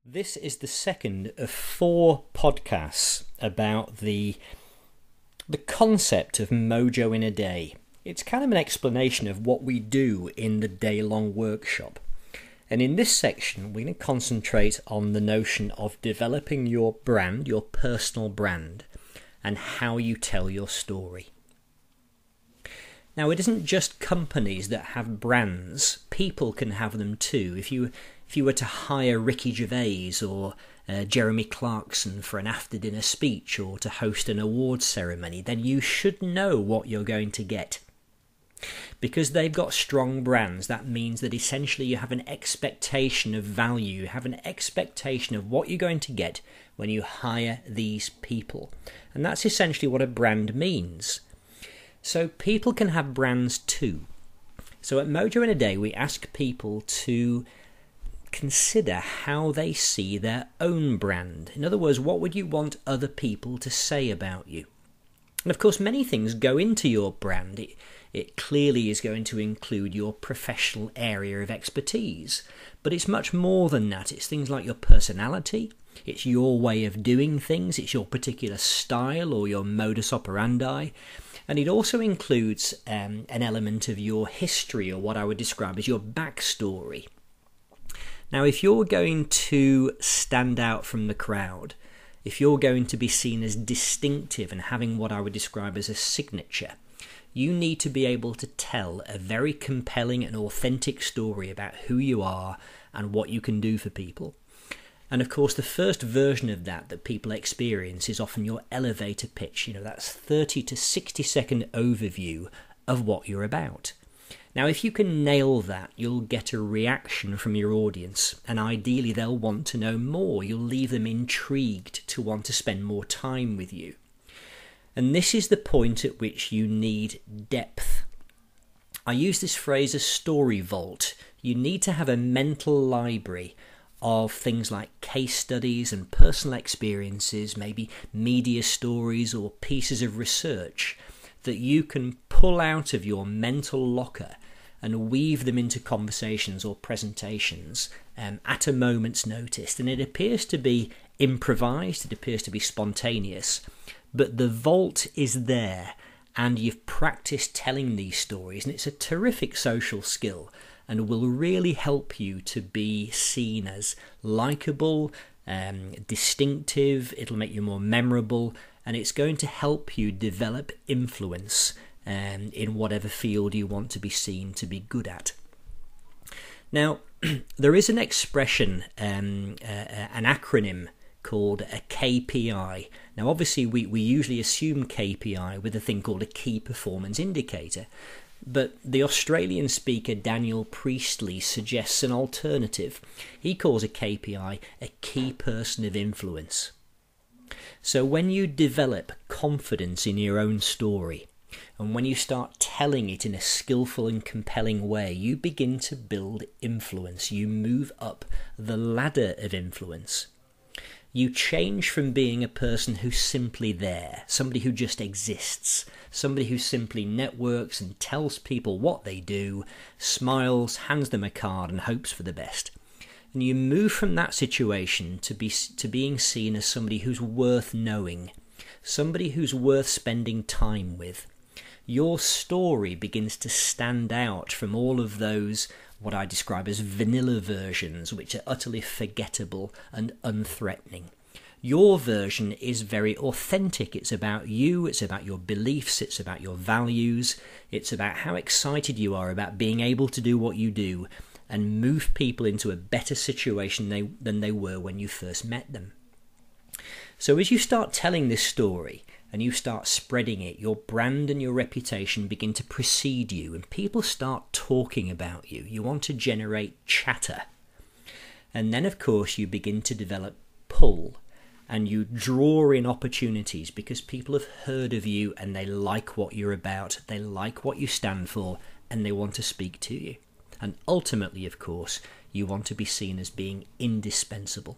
This is the second of 4 podcasts about the concept of Mojo in a day. It's kind of an explanation of what we do in the day-long workshop. And in this section, we're going to concentrate on the notion of developing your brand, your personal brand, and how you tell your story. Now, it isn't just companies that have brands. People can have them too. If you were to hire Ricky Gervais or Jeremy Clarkson for an after-dinner speech or to host an awards ceremony, then you should know what you're going to get. Because they've got strong brands, that means that essentially you have an expectation of value, you have an expectation of what you're going to get when you hire these people. And that's essentially what a brand means. So people can have brands too. So at Mojo in a Day, we ask people to consider how they see their own brand. In other words, what would you want other people to say about you? And of course, many things go into your brand. It clearly is going to include your professional area of expertise. But it's much more than that. It's things like your personality. It's your way of doing things. It's your particular style or your modus operandi. And it also includes an element of your history, or what I would describe as your backstory. Now, if you're going to stand out from the crowd, if you're going to be seen as distinctive and having what I would describe as a signature, you need to be able to tell a very compelling and authentic story about who you are and what you can do for people. And of course, the first version of that people experience is often your elevator pitch. That's 30 to 60 second overview of what you're about. Now, if you can nail that, you'll get a reaction from your audience, and ideally they'll want to know more. You'll leave them intrigued to want to spend more time with you. And this is the point at which you need depth. I use this phrase as story vault. You need to have a mental library of things like case studies and personal experiences, maybe media stories or pieces of research that you can pull out of your mental locker and weave them into conversations or presentations at a moment's notice. And it appears to be improvised, it appears to be spontaneous, but the vault is there and you've practiced telling these stories, and it's a terrific social skill and will really help you to be seen as likeable, distinctive. It'll make you more memorable, and it's going to help you develop influence in whatever field you want to be seen to be good at. Now, there is an expression, an acronym called a KPI. Now, obviously, we usually assume KPI with a thing called a key performance indicator, but the Australian speaker Daniel Priestley suggests an alternative. He calls a KPI a key person of influence. So when you develop confidence in your own story, and when you start telling it in a skillful and compelling way, you begin to build influence. You move up the ladder of influence. You change from being a person who's simply there, somebody who just exists, somebody who simply networks and tells people what they do, smiles, hands them a card and hopes for the best. And you move from that situation to being seen as somebody who's worth knowing, somebody who's worth spending time with. Your story begins to stand out from all of those, what I describe as vanilla versions, which are utterly forgettable and unthreatening. Your version is very authentic. It's about you, it's about your beliefs, it's about your values, it's about how excited you are about being able to do what you do and move people into a better situation than they were when you first met them. So as you start telling this story, and you start spreading it, your brand and your reputation begin to precede you, and people start talking about you. You want to generate chatter. And then, of course, you begin to develop pull, and you draw in opportunities because people have heard of you and they like what you're about, they like what you stand for, and they want to speak to you. And ultimately, of course, you want to be seen as being indispensable.